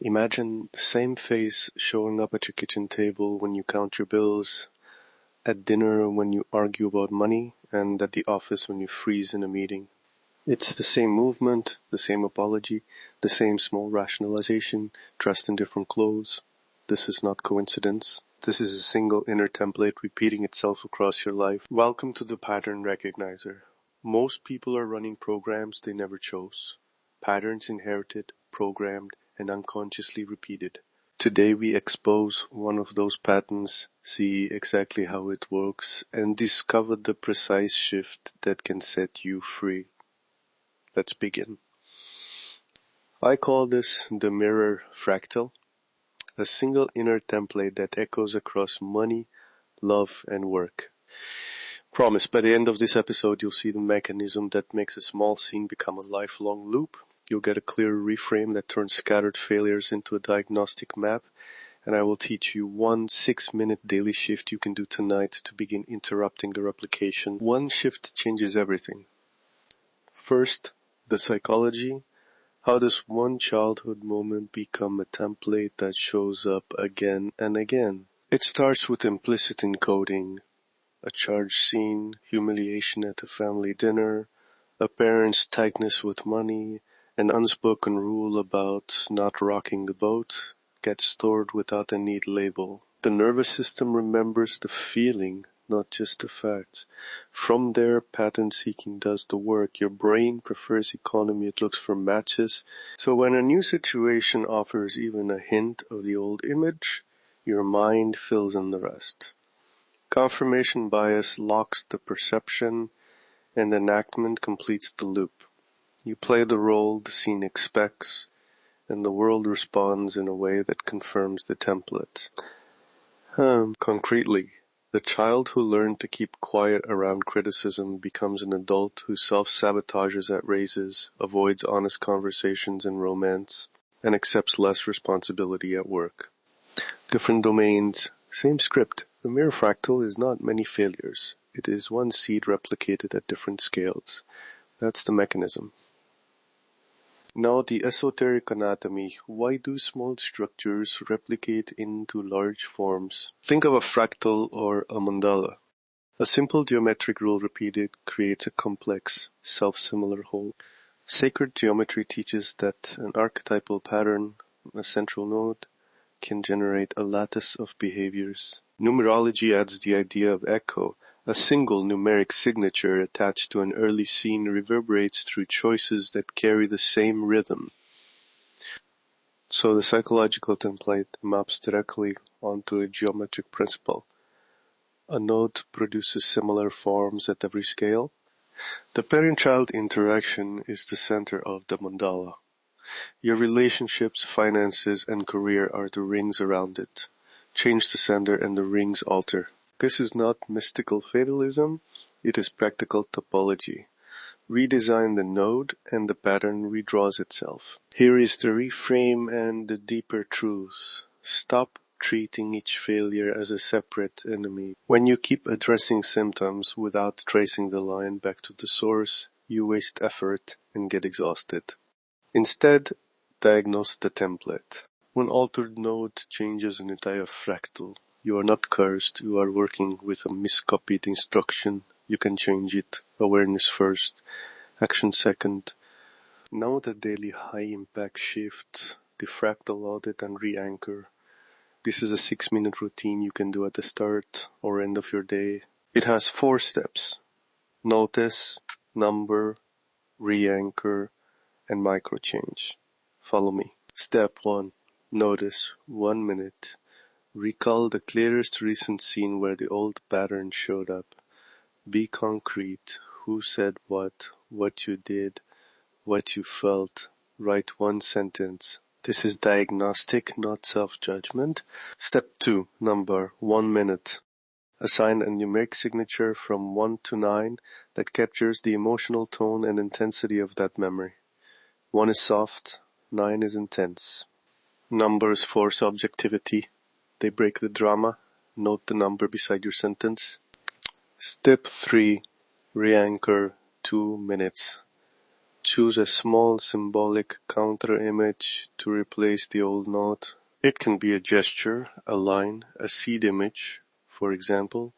Imagine the same face showing up at your kitchen table when you count your bills, at dinner when you argue about money, and at the office when you freeze in a meeting. It's the same movement, the same apology, the same small rationalization, dressed in different clothes. This is not coincidence. This is a single inner template repeating itself across your life. Welcome to the Pattern Recognizer. Most people are running programs they never chose. Patterns inherited, programmed, and unconsciously repeated. Today we expose one of those patterns, see exactly how it works, and discover the precise shift that can set you free. Let's begin. I call this the mirror fractal, a single inner template that echoes across money, love, and work. Promise, by the end of this episode you'll see the mechanism that makes a small scene become a lifelong loop. You'll get a clear reframe that turns scattered failures into a diagnostic map, and I will teach you one 6-minute daily shift you can do tonight to begin interrupting the replication. One shift changes everything. First, the psychology. How does one childhood moment become a template that shows up again and again? It starts with implicit encoding. A charged scene, humiliation at a family dinner, a parent's tightness with money, an unspoken rule about not rocking the boat gets stored without a neat label. The nervous system remembers the feeling, not just the facts. From there, pattern seeking does the work. Your brain prefers economy, it looks for matches. So when a new situation offers even a hint of the old image, your mind fills in the rest. Confirmation bias locks the perception, and enactment completes the loop. You play the role the scene expects, and the world responds in a way that confirms the template. Concretely, the child who learned to keep quiet around criticism becomes an adult who self-sabotages at raises, avoids honest conversations in romance, and accepts less responsibility at work. Different domains, same script. The mirror fractal is not many failures. It is one seed replicated at different scales. That's the mechanism. Now the esoteric anatomy. Why do small structures replicate into large forms? Think of a fractal or a mandala. A simple geometric rule repeated creates a complex, self-similar whole. Sacred geometry teaches that an archetypal pattern, a central node, can generate a lattice of behaviors. Numerology adds the idea of echo. A single numeric signature attached to an early scene reverberates through choices that carry the same rhythm. So the psychological template maps directly onto a geometric principle. A node produces similar forms at every scale. The parent-child interaction is the center of the mandala. Your relationships, finances, and career are the rings around it. Change the sender and the rings alter. This is not mystical fatalism, it is practical topology. Redesign the node and the pattern redraws itself. Here is the reframe and the deeper truth. Stop treating each failure as a separate enemy. When you keep addressing symptoms without tracing the line back to the source, you waste effort and get exhausted. Instead, diagnose the template. When altered node changes an entire fractal, you are not cursed, you are working with a miscopied instruction. You can change it. Awareness first, action second. Now the daily high-impact shift, the fractal audit and re-anchor. This is a 6-minute routine you can do at the start or end of your day. It has 4 steps. Notice, number, re-anchor, and micro-change. Follow me. Step 1. Notice 1 minute. Recall the clearest recent scene where the old pattern showed up. Be concrete. Who said what you did, what you felt. Write 1 sentence. This is diagnostic, not self-judgment. Step 2, number 1 minute. Assign a numeric signature from 1 to 9 that captures the emotional tone and intensity of that memory. 1 is soft, 9 is intense. Numbers force objectivity. They break the drama. Note the number beside your sentence. Step 3. Re-anchor 2 minutes. Choose a small symbolic counter-image to replace the old note. It can be a gesture, a line, a seed image, for example,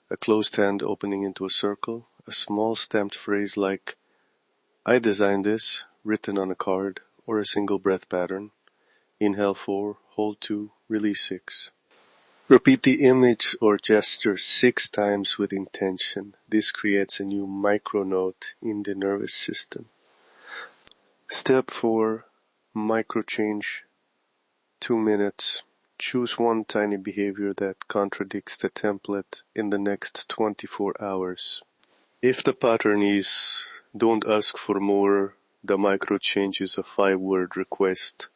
a closed hand opening into a circle, a small stamped phrase like, I designed this, written on a card, or a single breath pattern. Inhale 4, hold 2, release 6. Repeat the image or gesture 6 times with intention. This creates a new micronote in the nervous system. Step 4. Microchange 2 minutes. Choose one tiny behavior that contradicts the template in the next 24 hours. If the pattern is don't ask for more, the microchange is a 5-word request.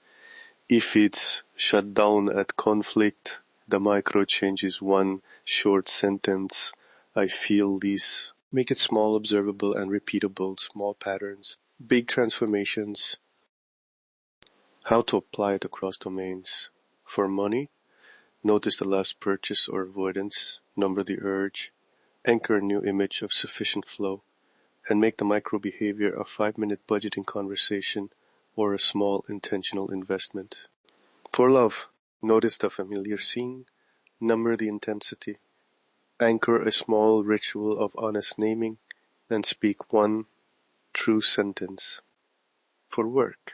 If it's shut down at conflict, the microchange is one short sentence. I feel this. Make it small, observable, and repeatable, small patterns. Big transformations. How to apply it across domains. For money, notice the last purchase or avoidance, number the urge, anchor a new image of sufficient flow, and make the micro-behavior a 5-minute budgeting conversation or a small intentional investment. For love, notice the familiar scene, number the intensity, anchor a small ritual of honest naming, and speak one true sentence. For work,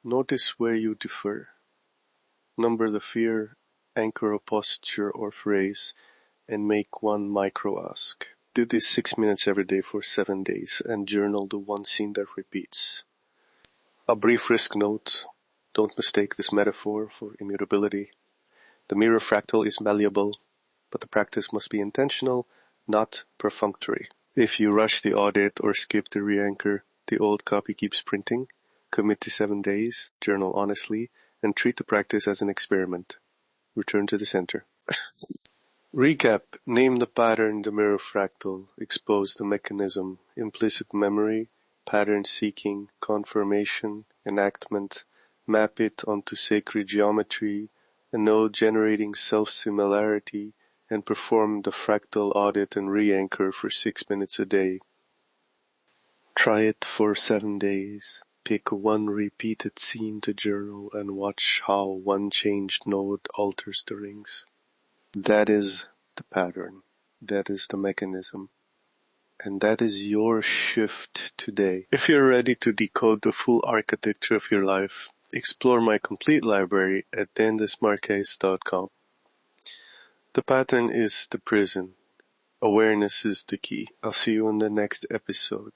notice where you differ. Number the fear, anchor a posture or phrase, and make one micro-ask. Do this 6 minutes every day for 7 days, and journal the one scene that repeats. A brief risk note. Don't mistake this metaphor for immutability. The mirror fractal is malleable, but the practice must be intentional, not perfunctory. If you rush the audit or skip the re-anchor, the old copy keeps printing. Commit to 7 days, journal honestly, and treat the practice as an experiment. Return to the center. Recap. Name the pattern, the mirror fractal. Expose the mechanism, implicit memory, pattern seeking, confirmation, enactment. Map it onto sacred geometry, a node generating self-similarity, and perform the fractal audit and re-anchor for 6 minutes a day. Try it for 7 days. Pick one repeated scene to journal and watch how one changed node alters the rings. That is the pattern. That is the mechanism. And that is your shift today. If you're ready to decode the full architecture of your life, explore my complete library at Desmarques.com. The pattern is the prison. Awareness is the key. I'll see you in the next episode.